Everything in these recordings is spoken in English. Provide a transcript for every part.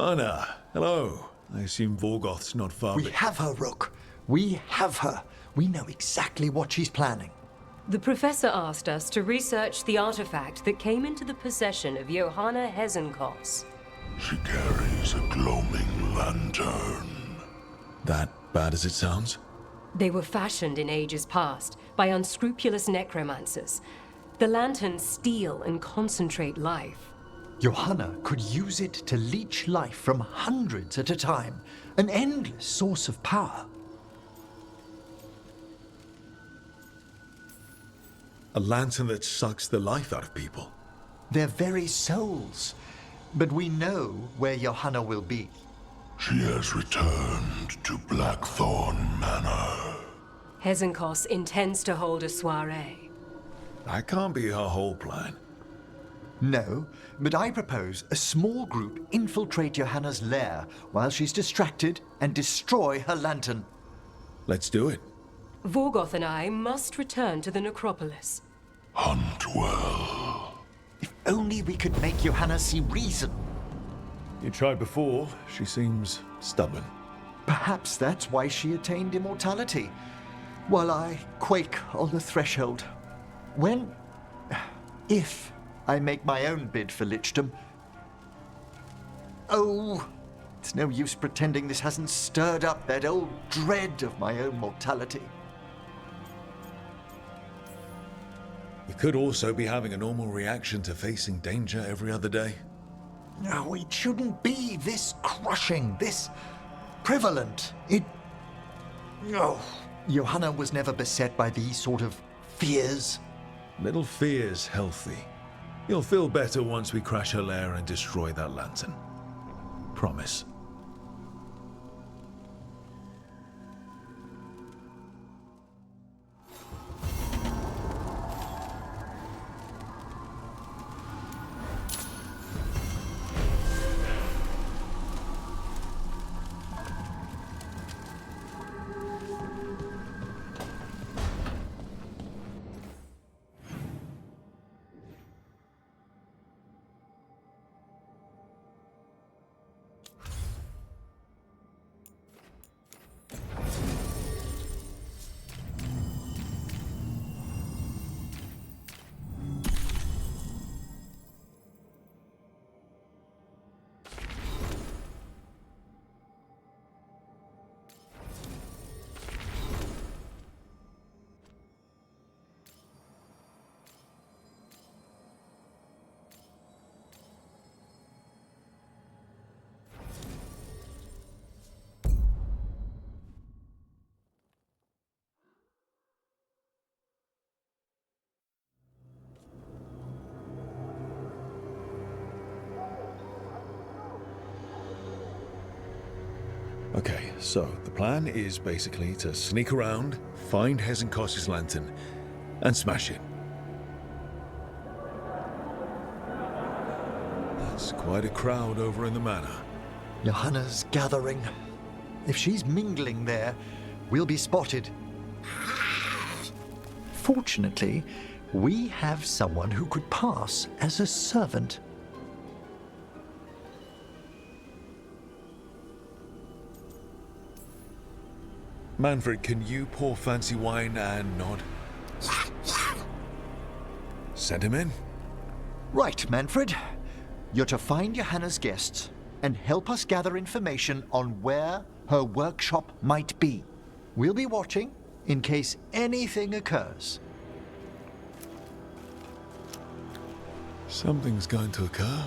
Mana, hello. I assume Vorgoth's not far. We have her, Rook. We have her. We know exactly what she's planning. The professor asked us to research the artifact that came into the possession of Johanna Hezenkos. She carries a gloaming lantern. That bad as it sounds? They were fashioned in ages past by unscrupulous necromancers. The lanterns steal and concentrate life. Johanna could use it to leech life from hundreds at a time. An endless source of power. A lantern that sucks the life out of people. Their very souls. But we know where Johanna will be. She has returned to Blackthorn Manor. Hezenkos intends to hold a soiree. That can't be her whole plan. No, but I propose a small group infiltrate Johanna's lair while she's distracted and destroy her lantern. Let's do it. Vorgoth and I must return to the necropolis. Hunt well. If only we could make Johanna see reason. You tried before. She seems stubborn. Perhaps that's why she attained immortality, while I quake on the threshold. If I make my own bid for lichdom. Oh, it's no use pretending this hasn't stirred up that old dread of my own mortality. You could also be having a normal reaction to facing danger every other day. No, it shouldn't be this crushing, this prevalent. No. Johanna was never beset by these sort of fears. Little fear's healthy. You'll feel better once we crash her lair and destroy that lantern. Promise. Okay, so the plan is basically to sneak around, find Hezenkos' lantern, and smash it. That's quite a crowd over in the manor. Johanna's gathering. If she's mingling there, we'll be spotted. Fortunately, we have someone who could pass as a servant. Manfred, can you pour fancy wine and nod? Send him in. Right, Manfred. You're to find Johanna's guests and help us gather information on where her workshop might be. We'll be watching in case anything occurs. Something's going to occur.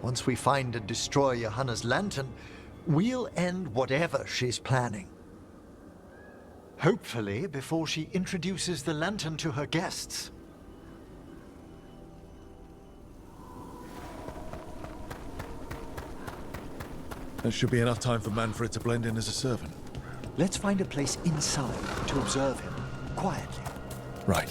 Once we find and destroy Johanna's lantern, we'll end whatever she's planning. Hopefully before she introduces the lantern to her guests. That should be enough time for Manfred to blend in as a servant. Let's find a place inside to observe him, quietly. Right.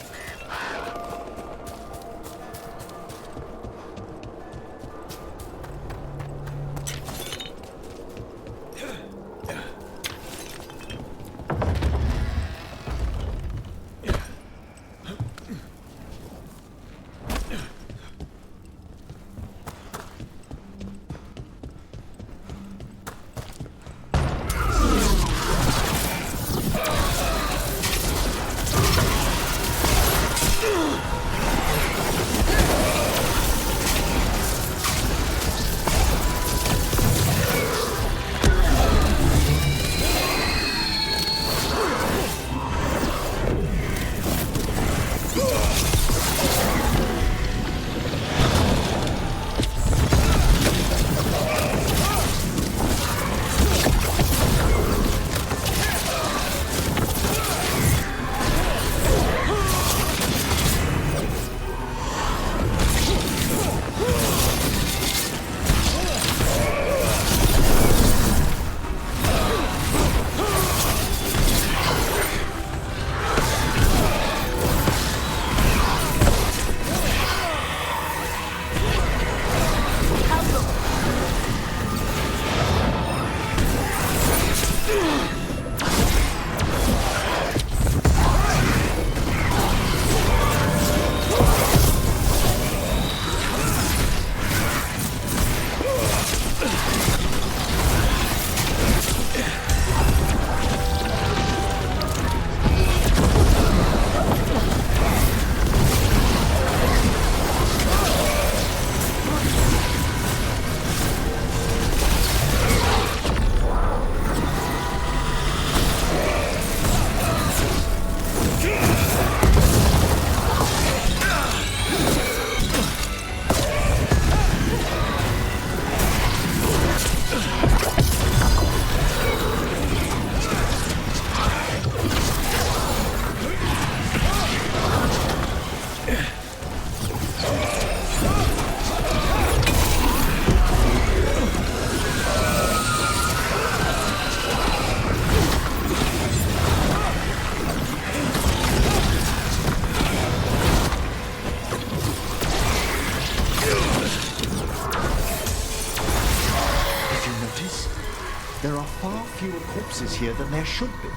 there should be.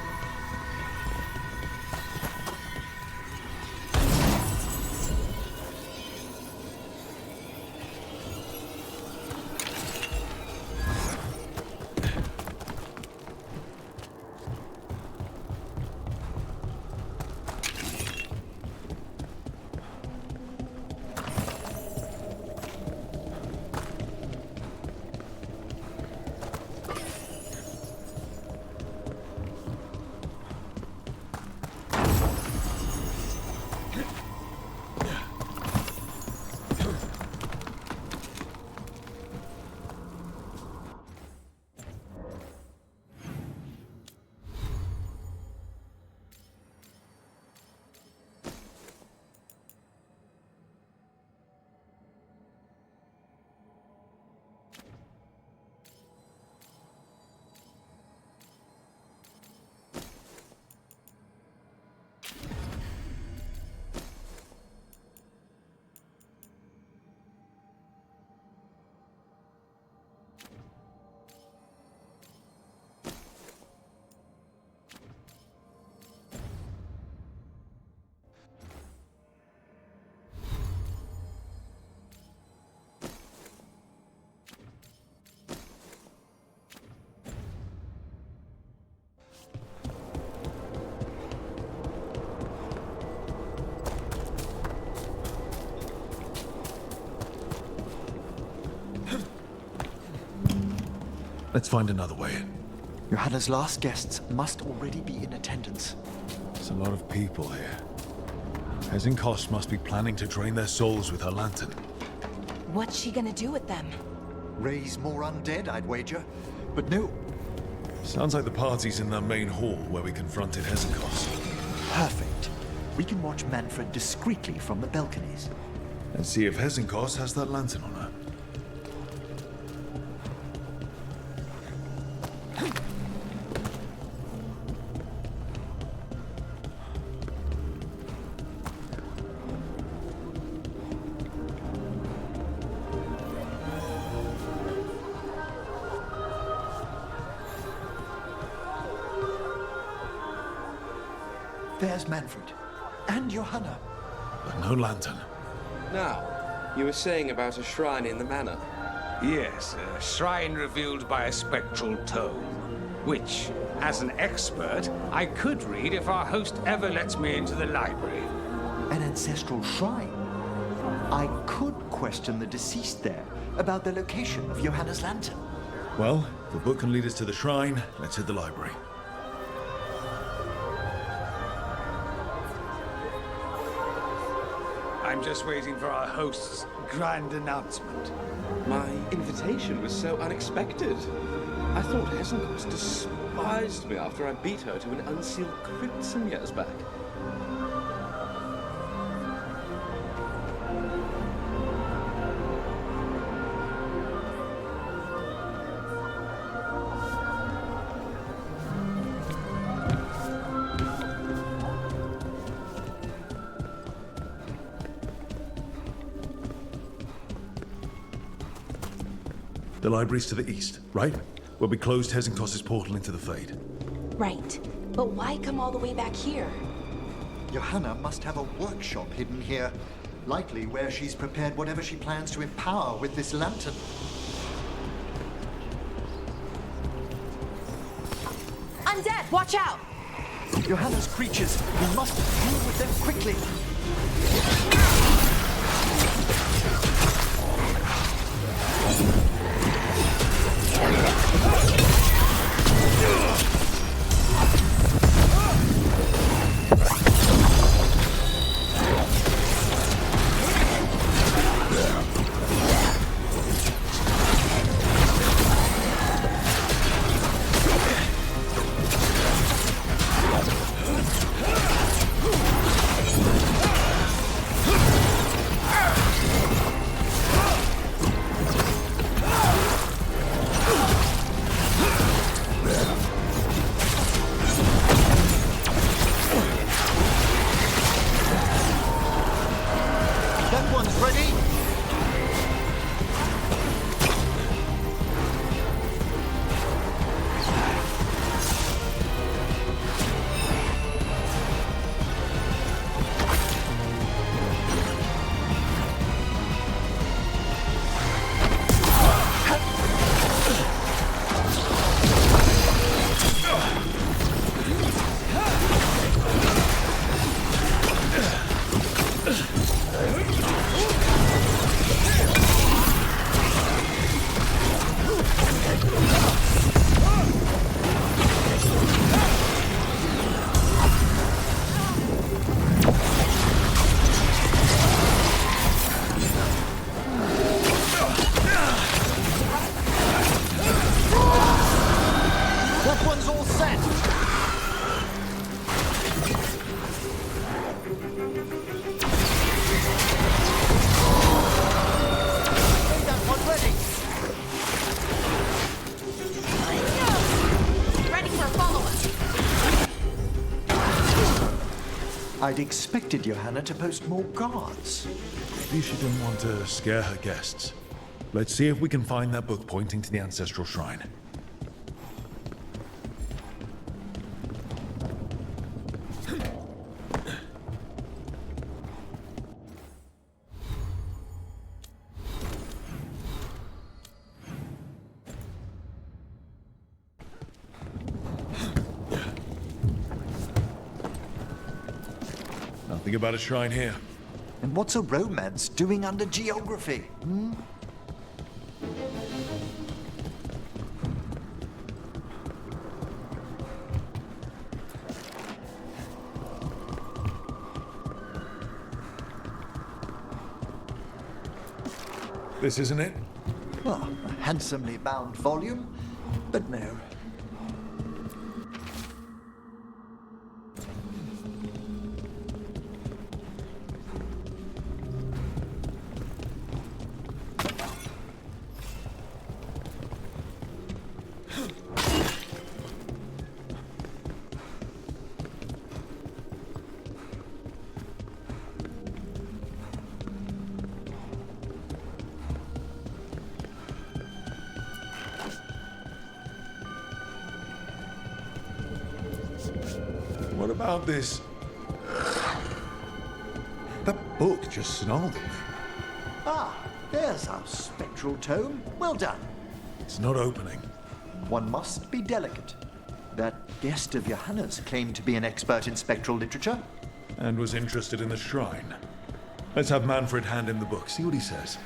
Let's find another way in. Johanna's last guests must already be in attendance. There's a lot of people here. Hezinkost must be planning to drain their souls with her lantern. What's she gonna do with them? Raise more undead, I'd wager. But no. Sounds like the party's in the main hall where we confronted Hezinkost. Perfect. We can watch Manfred discreetly from the balconies. And see if Hezinkost has that lantern on her. There's Manfred. And Johanna. But no lantern. Now, you were saying about a shrine in the manor. Yes, a shrine revealed by a spectral tome, which, as an expert, I could read if our host ever lets me into the library. An ancestral shrine. I could question the deceased there about the location of Johanna's lantern. Well, if the book can lead us to the shrine, let's hit the library. I'm just waiting for our host's grand announcement. My invitation was so unexpected. I thought Hezenkost despised me after I beat her to an unsealed crypt some years back. The library's to the east, right? Where we closed Hezenkost's portal into the Fade. Right. But why come all the way back here? Johanna must have a workshop hidden here. Likely where she's prepared whatever she plans to empower with this lantern. Undead, watch out! Johanna's creatures. We must deal with them quickly. I'd expected Johanna to post more guards. Maybe she didn't want to scare her guests. Let's see if we can find that book pointing to the ancestral shrine. Nothing about a shrine here. And what's a romance doing under geography? This isn't it? Well, a handsomely bound volume, but no. What about this? That book just snarled at me. Ah, there's our spectral tome. Well done. It's not opening. One must be delicate. That guest of Johanna's claimed to be an expert in spectral literature. And was interested in the shrine. Let's have Manfred hand him the book, see what he says.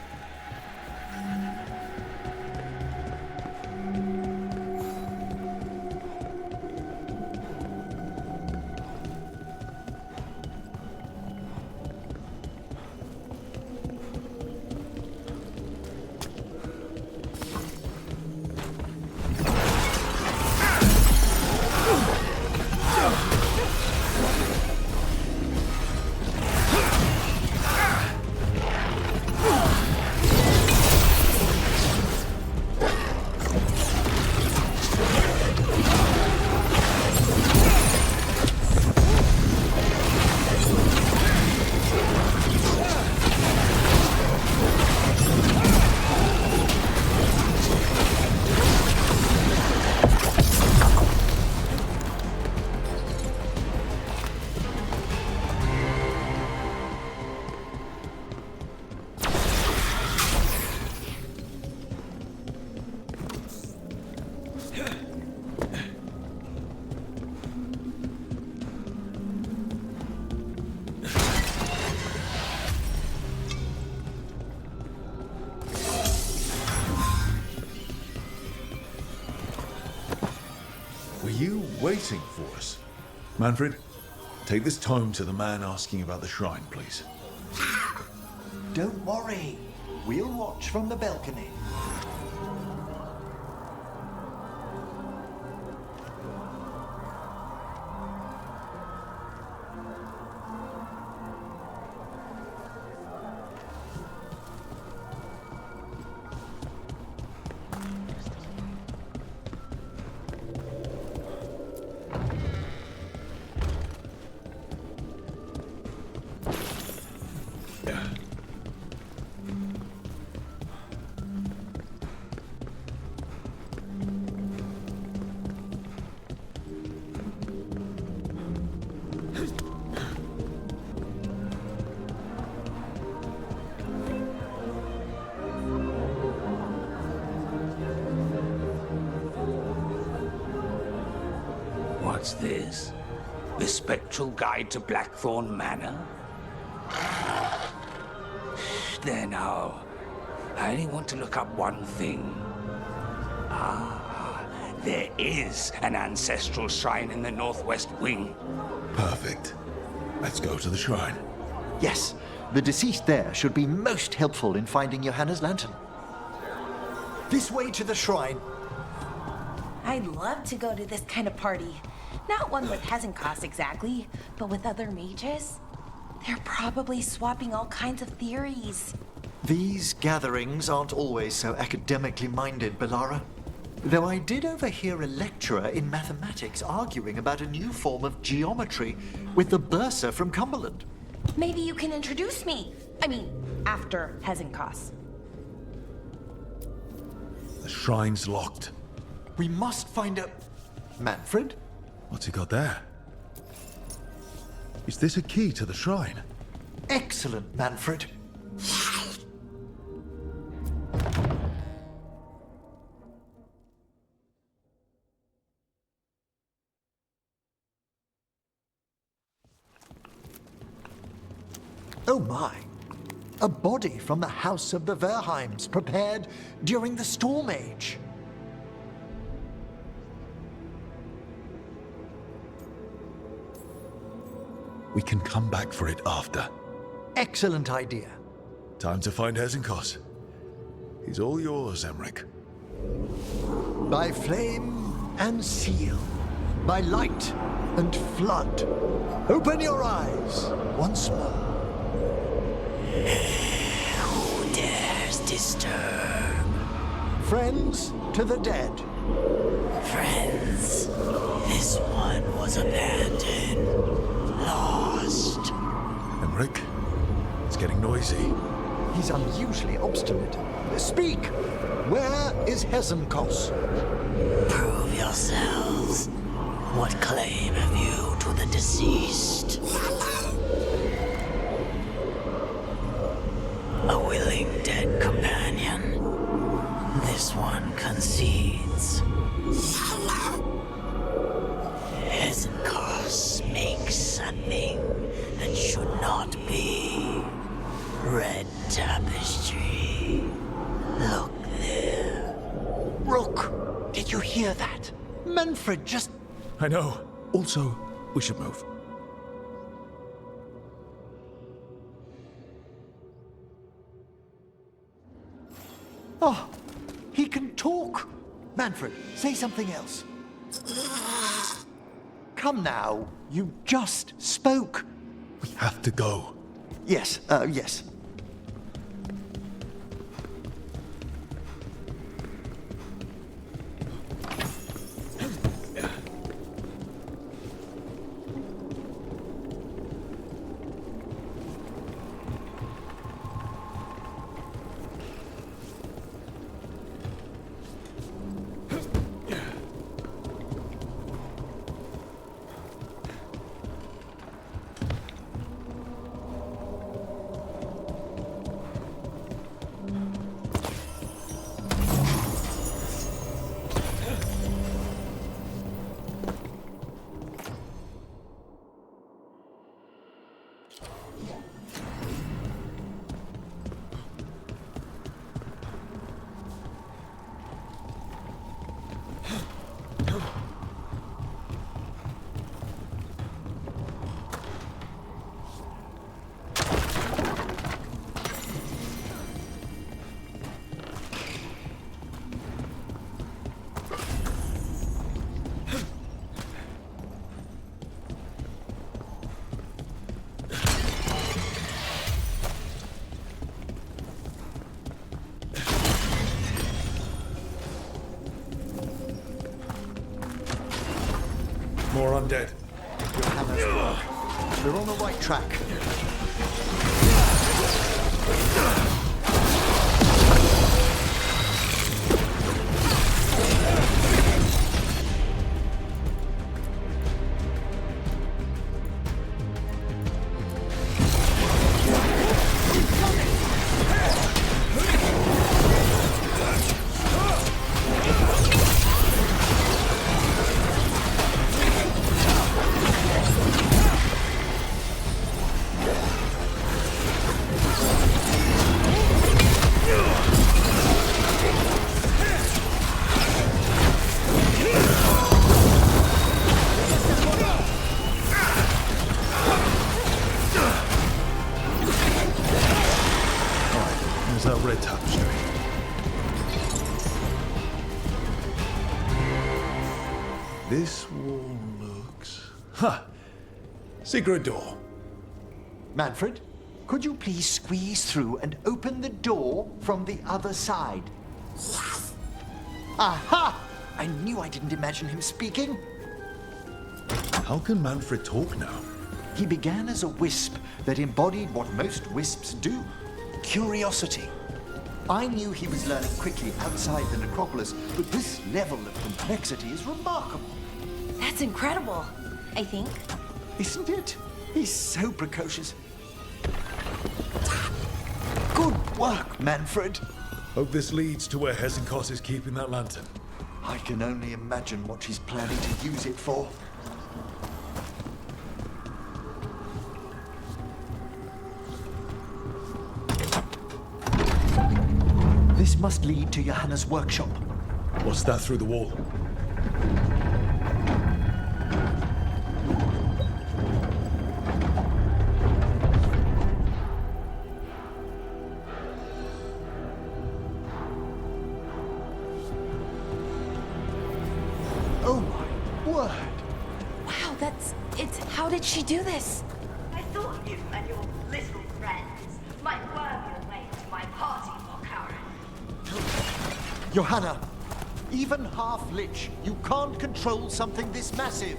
Were you waiting for us? Manfred, take this tome to the man asking about the shrine, please. Don't worry. We'll watch from the balcony. What's this? The Spectral Guide to Blackthorn Manor? There now. I only want to look up one thing. Ah, there is an ancestral shrine in the northwest wing. Perfect. Let's go to the shrine. Yes, the deceased there should be most helpful in finding Johanna's lantern. This way to the shrine. I'd love to go to this kind of party. Not one with Hesenkost exactly, but with other mages. They're probably swapping all kinds of theories. These gatherings aren't always so academically minded, Bellara. Though I did overhear a lecturer in mathematics arguing about a new form of geometry with the bursar from Cumberland. Maybe you can introduce me. I mean, after Hezenkos. The shrine's locked. We must find a... Manfred? What's he got there? Is this a key to the shrine? Excellent, Manfred. Oh my! A body from the house of the Verheims, prepared during the Storm Age. We can come back for it after. Excellent idea. Time to find Hezenkos. He's all yours, Emmerich. By flame and seal, by light and flood, open your eyes once more. Who dares disturb? Friends to the dead. Friends, this one was abandoned, lost. Emmerich, it's getting noisy. He's unusually obstinate. Speak! Where is Hezenkos? Prove yourselves. What claim have you to the deceased? A willing dead companion. This one concedes. Hezenkos makes a thing that should not be. Red tapestry. Look there. Rook, did you hear that? Manfred just... I know. Also, we should move. Oh, he can talk. Manfred, say something else. Come now, you just spoke. We have to go. Yes, yes. More undead. Johanna's work. We're on the right track. There's that red tapestry. This wall looks... Ha! Secret door. Manfred, could you please squeeze through and open the door from the other side? Aha! I knew I didn't imagine him speaking. How can Manfred talk now? He began as a wisp that embodied what most wisps do: curiosity. I knew he was learning quickly outside the necropolis, but this level of complexity is remarkable. That's incredible, I think. Isn't it? He's so precocious. Good work, Manfred. Hope this leads to where Hesenkos is keeping that lantern. I can only imagine what she's planning to use it for. This must lead to Johanna's workshop. What's that through the wall? Oh my word! Wow, how did she do this? I thought you and your little friends might worm your way to my party, Volkaren. Johanna, even half-lich, you can't control something this massive.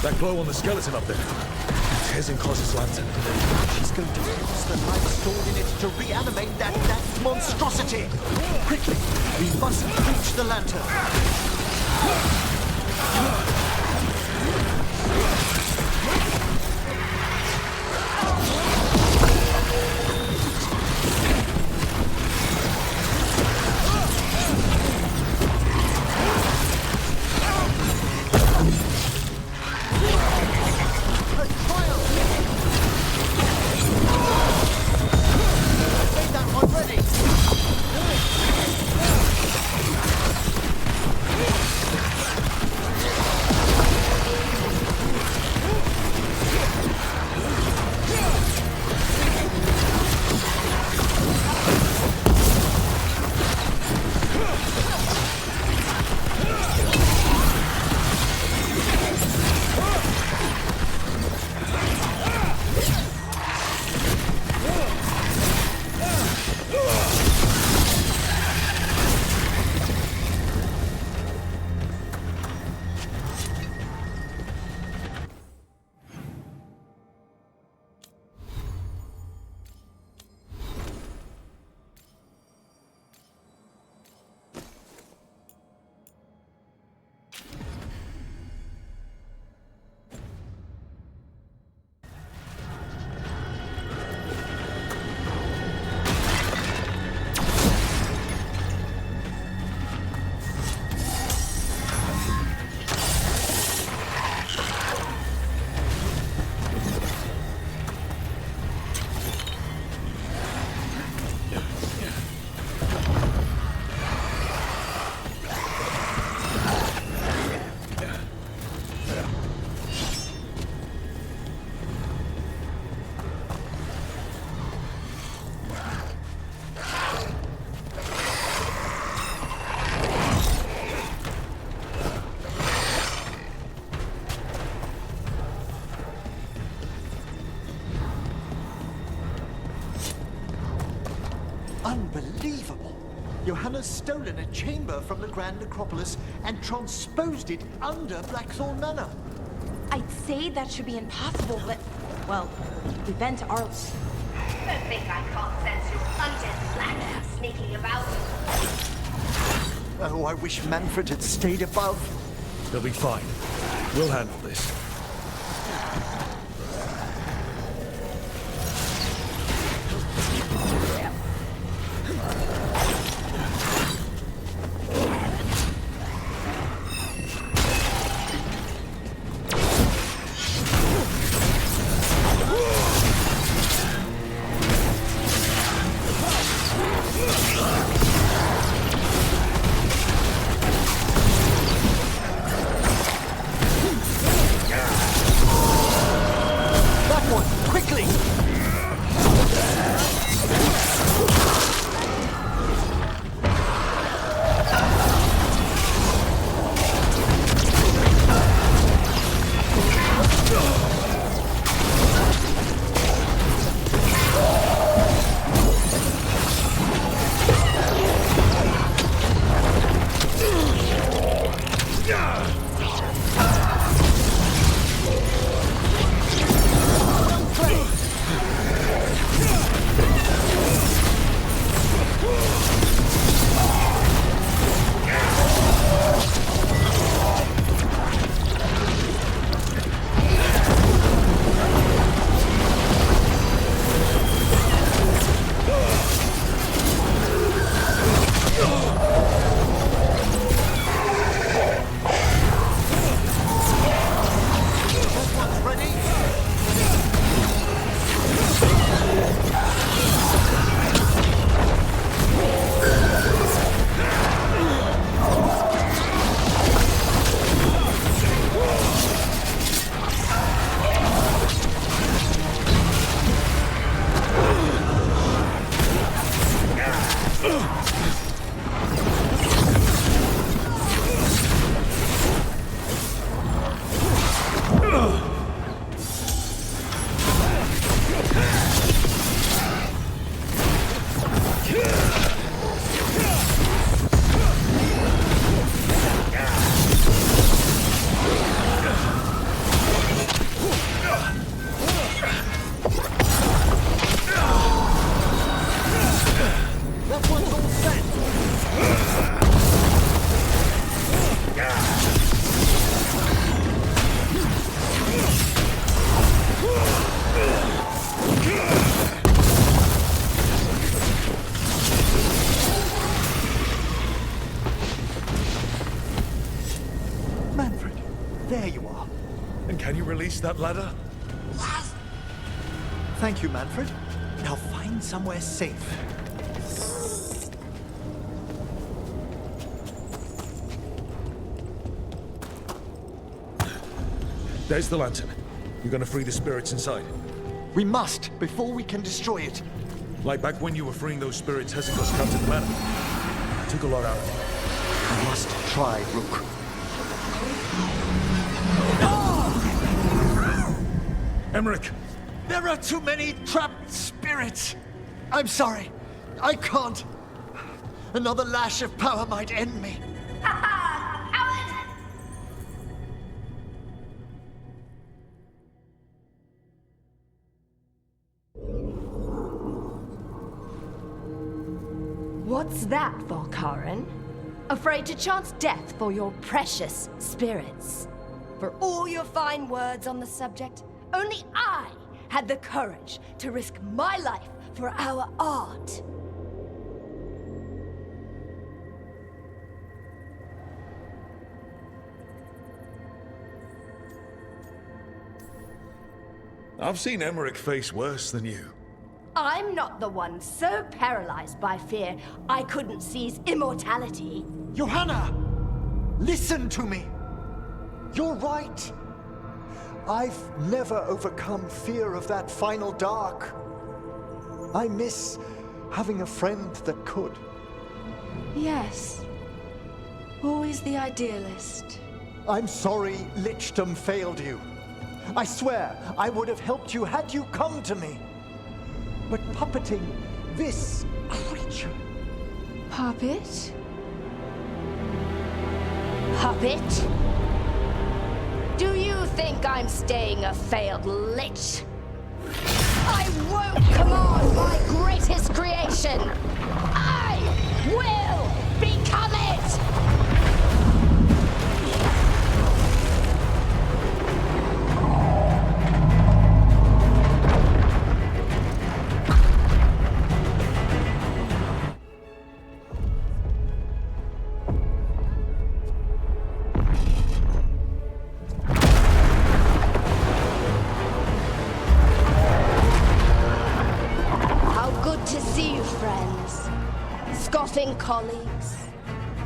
That glow on the skeleton up there. It's Hesenkos' lantern. She's going to use the life stored in it to reanimate that monstrosity. Quickly, we must reach the lantern. Unbelievable! Johanna's stolen a chamber from the Grand Necropolis and transposed it under Blackthorn Manor. I'd say that should be impossible, but, well, we've been to Arles. Don't think I can't sense your undead slander sneaking about. Oh, I wish Manfred had stayed above. They'll be fine. We'll handle this. There you are. And can you release that ladder? Thank you, Manfred. Now find somewhere safe. There's the lantern. You're gonna free the spirits inside. We must, before we can destroy it. Like back when you were freeing those spirits Hezenkost trapped in the manor. Took a lot out of them. I must try, Rook. Emmerich! There are too many trapped spirits. I'm sorry. I can't. Another lash of power might end me. What's that, Volkaren? Afraid to chance death for your precious spirits? For all your fine words on the subject, only I had the courage to risk my life for our art. I've seen Emmerich face worse than you. I'm not the one so paralyzed by fear I couldn't seize immortality. Johanna! Listen to me! You're right. I've never overcome fear of that final dark. I miss having a friend that could. Yes. Always the idealist. I'm sorry Lichdom failed you. I swear I would have helped you had you come to me. But puppeting this creature... Puppet? Puppet? Do you think I'm staying a failed lich? I won't command my greatest creation! I will become it! Colleagues,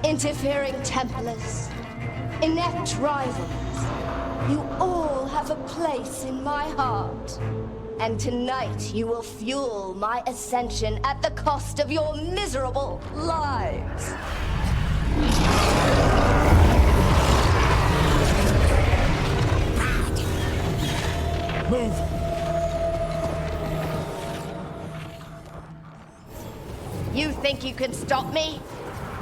interfering Templars, inept rivals, you all have a place in my heart. And tonight you will fuel my ascension at the cost of your miserable lives. Move! You think you can stop me?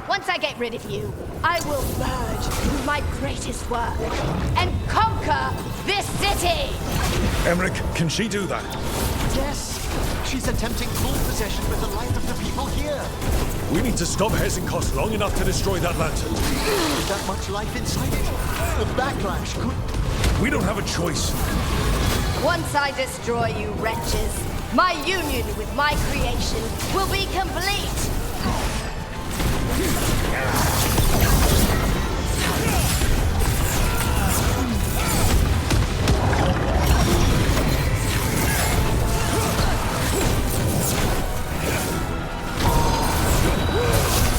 Once I get rid of you, I will merge with my greatest work and conquer this city! Emmerich, can she do that? Yes! She's attempting full possession with the life of the people here. We need to stop Hezenkost long enough to destroy that lantern. With that much life inside it, the backlash could... We don't have a choice. Once I destroy you wretches, my union with my creation will be complete!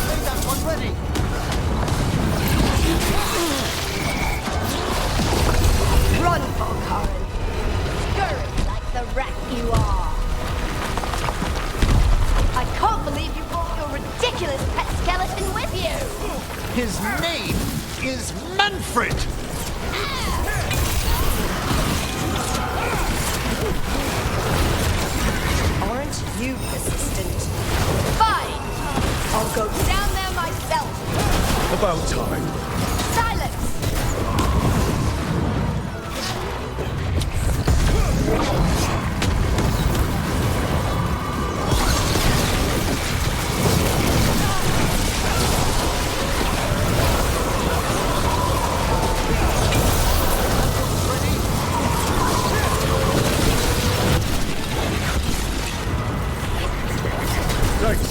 Made that one ready! Run, Volkaren! Scurry like the rat you are! I can't believe you brought your ridiculous pet skeleton with you! His name is Manfred! Aren't you persistent? Fine! I'll go down there myself! About time. Silence! Thanks.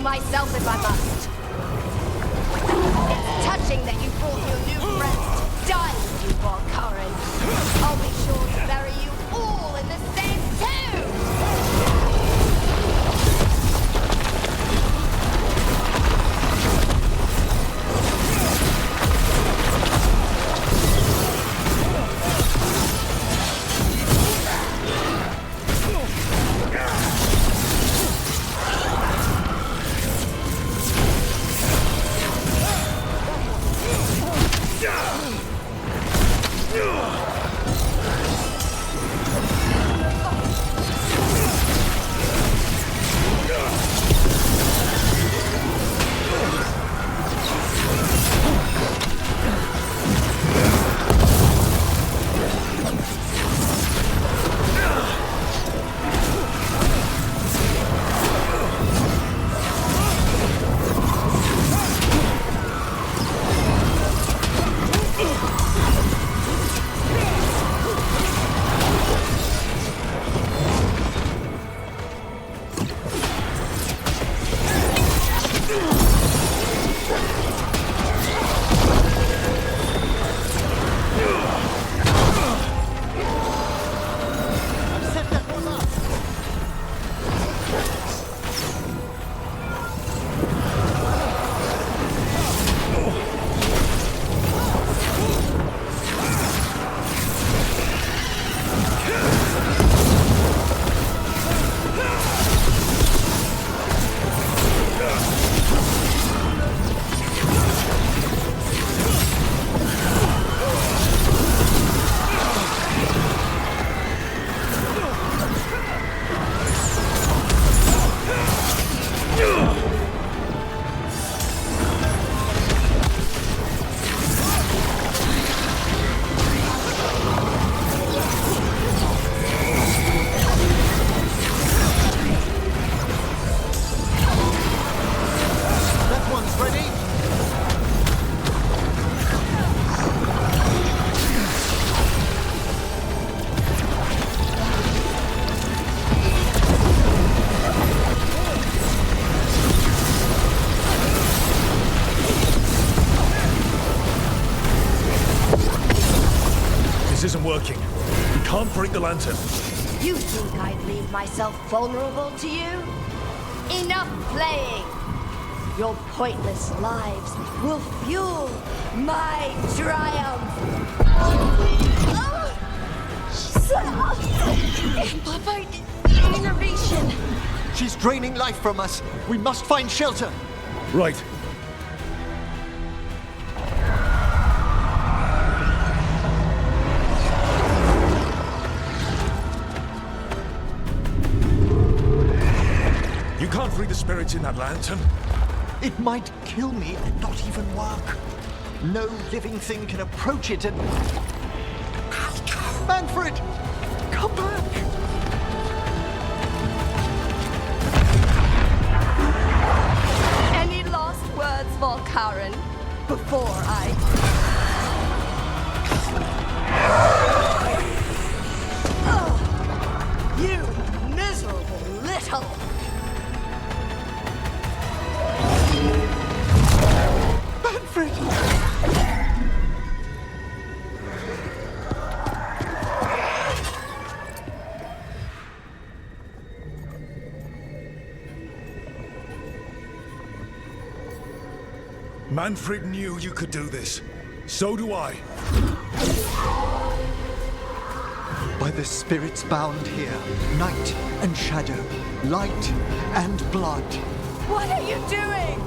myself if I must. It's touching that you brought your new friends to die with you, Veilguard. I'll be sure to bury you all in the same tomb! This isn't working. We can't break the lantern. You think I'd leave myself vulnerable to you? Enough playing! Your pointless lives will fuel my triumph! Imperfect innervation. She's draining life from us. We must find shelter. Right. You can't free the spirits in that lantern. It might kill me and not even work. No living thing can approach it and... Manfred! Come back! Any last words, Veilguard, before I... Oh, you miserable little... Manfred! Manfred knew you could do this. So do I. By the spirits bound here, night and shadow, light and blood. What are you doing?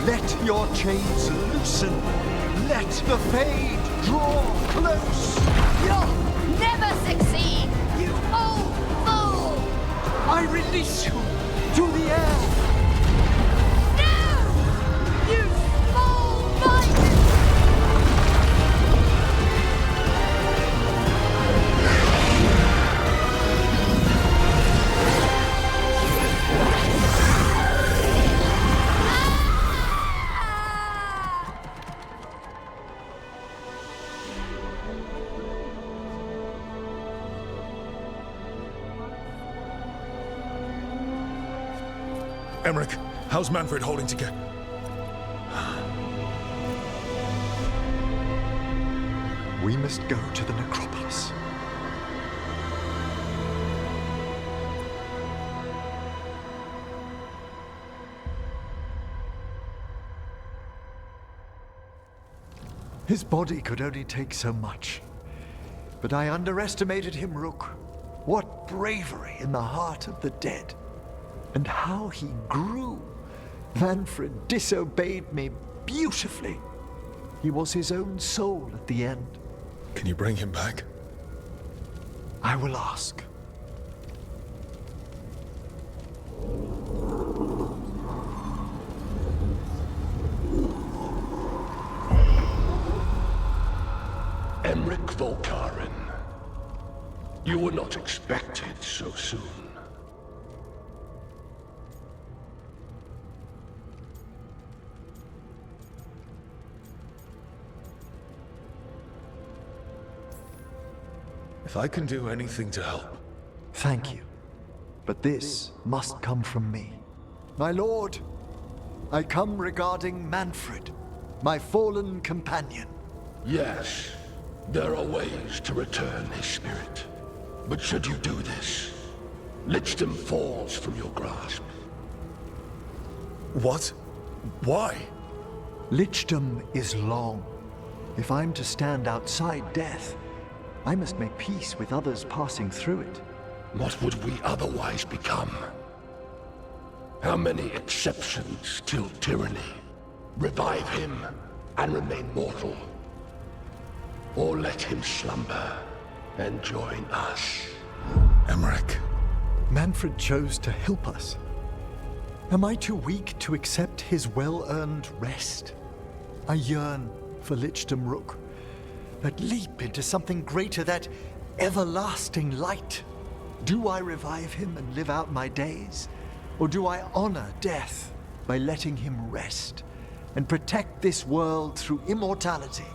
Let your chains loosen. Let the fade draw close. You'll never succeed, you old fool! I release you to the air. No! You small-minded! Emmerich, how's Manfred holding together? We must go to the necropolis. His body could only take so much. But I underestimated him, Rook. What bravery in the heart of the dead. And how he grew. Manfred disobeyed me beautifully. He was his own soul at the end. Can you bring him back? I will ask. Emmerich Volkaren. You were not expected so soon. If I can do anything to help. Thank you. But this must come from me. My lord, I come regarding Manfred, my fallen companion. Yes, there are ways to return his spirit. But should you do this, Lichdom falls from your grasp. What? Why? Lichdom is long. If I'm to stand outside death, I must make peace with others passing through it. What would we otherwise become? How many exceptions till tyranny? Revive him and remain mortal. Or let him slumber and join us. Emmerich. Manfred chose to help us. Am I too weak to accept his well-earned rest? I yearn for Lichdom Rook, that leap into something greater, that everlasting light. Do I revive him and live out my days? Or do I honor death by letting him rest and protect this world through immortality?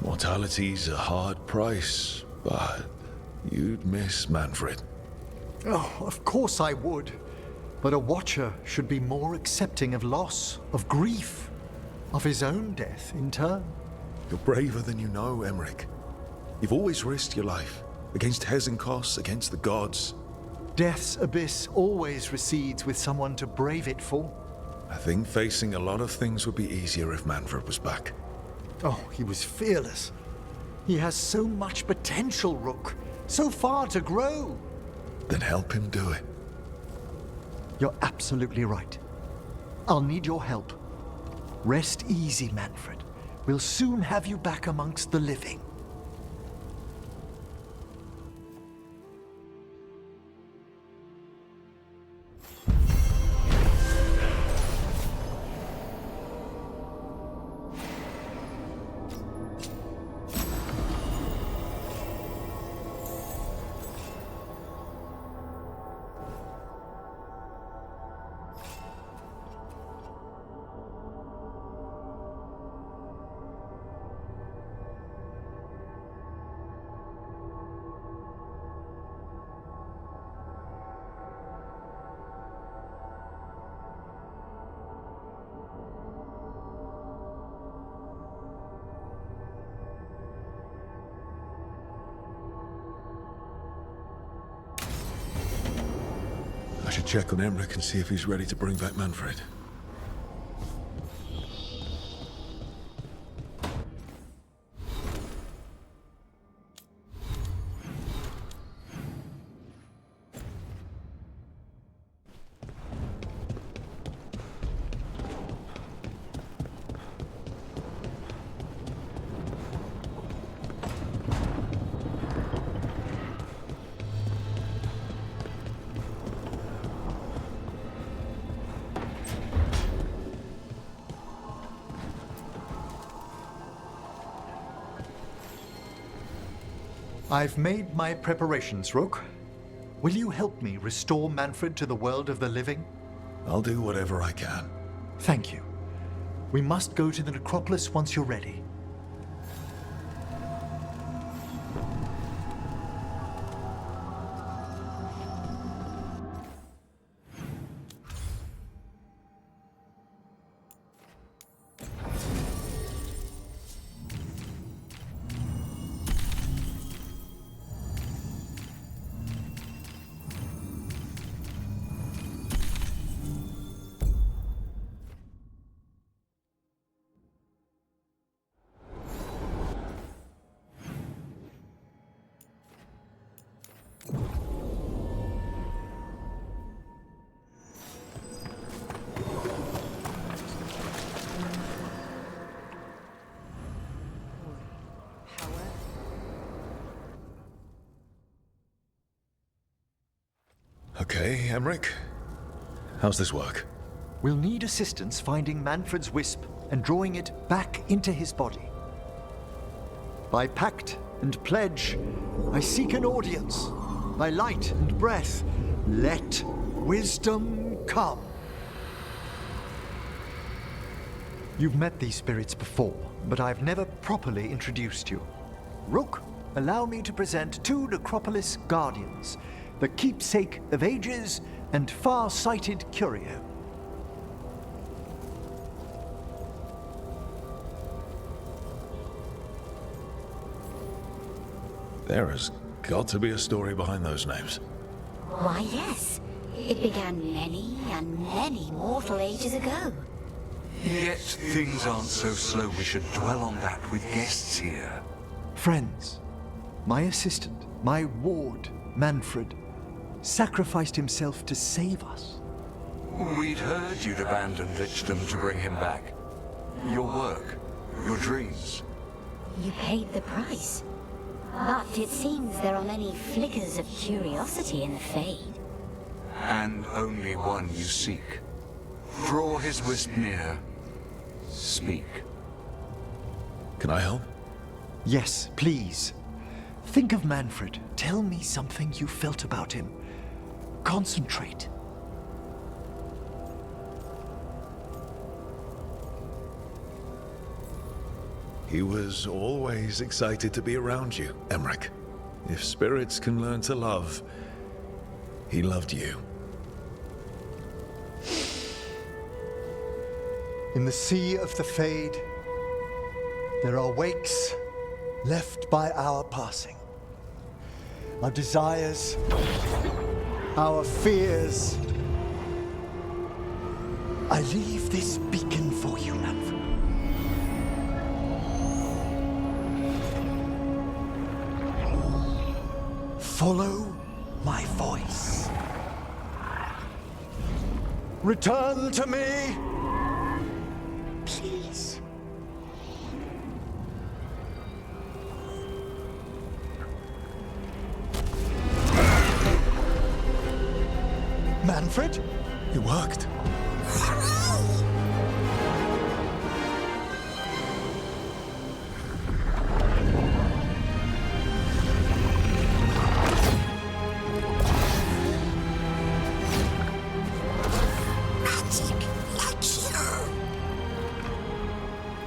Mortality's a hard price, but you'd miss Manfred. Oh, of course I would. But a Watcher should be more accepting of loss, of grief, of his own death in turn. You're braver than you know, Emmerich. You've always risked your life, against Hezenkos, against the gods. Death's abyss always recedes with someone to brave it for. I think facing a lot of things would be easier if Manfred was back. Oh, he was fearless. He has so much potential, Rook. So far to grow. Then help him do it. You're absolutely right. I'll need your help. Rest easy, Manfred. We'll soon have you back amongst the living. check on Emmerich and see if he's ready to bring back Manfred. I've made my preparations, Rook. Will you help me restore Manfred to the world of the living? I'll do whatever I can. Thank you. We must go to the necropolis once you're ready. Okay, Emmerich. How's this work? We'll need assistance finding Manfred's wisp and drawing it back into his body. By pact and pledge, I seek an audience. By light and breath, let wisdom come. You've met these spirits before, but I've never properly introduced you. Rook, allow me to present two Necropolis Guardians, the keepsake of ages and far-sighted curio. There has got to be a story behind those names. Why, yes. It began many and many mortal ages ago. Yet things aren't so slow we should dwell on that with guests here. Friends, my assistant, my ward, Manfred, sacrificed himself to save us. We'd heard you'd abandoned Lichdom to bring him back. Your work, your dreams. You paid the price. But it seems there are many flickers of curiosity in the Fade. And only one you seek. Draw his wisp near. Speak. Can I help? Yes, please. Think of Manfred. Tell me something you felt about him. Concentrate. He was always excited to be around you, Emmerich. If spirits can learn to love, he loved you. In the sea of the Fade, there are wakes left by our passing. Our desires, our fears. I leave this beacon for you, Manfred. Follow my voice. Return to me, please. Manfred? It worked.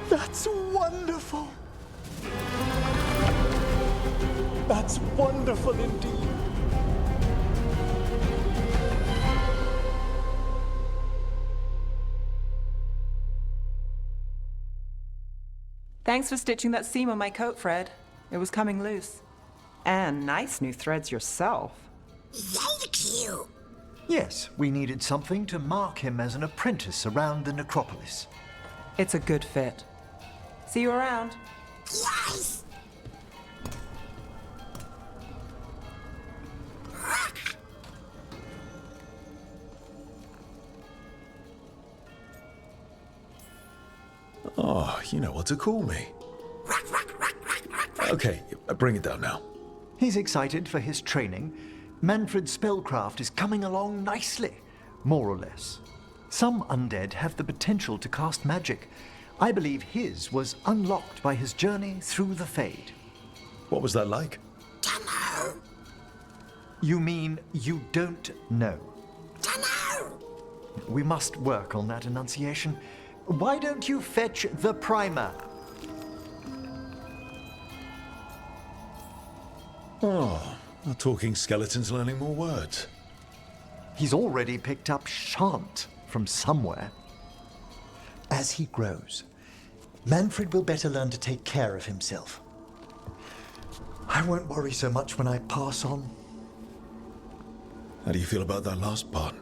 That's wonderful. That's wonderful indeed. Thanks for stitching that seam on my coat, Fred. It was coming loose. And nice new threads yourself. Thank you. Yes, we needed something to mark him as an apprentice around the necropolis. It's a good fit. See you around. Yes! Oh, you know what to call me. Okay, bring it down now. He's excited for his training. Manfred's spellcraft is coming along nicely, more or less. Some undead have the potential to cast magic. I believe his was unlocked by his journey through the Fade. What was that like? Dunno. You mean you don't know? Dunno. We must work on that enunciation. Why don't you fetch the primer? Oh, a talking skeleton's learning more words. He's already picked up shan't from somewhere. As he grows, Manfred will better learn to take care of himself. I won't worry so much when I pass on. How do you feel about that last part?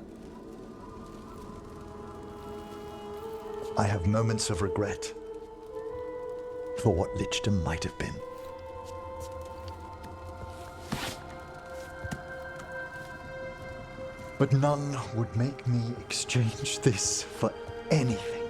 I have moments of regret for what Lichdom might have been. But none would make me exchange this for anything.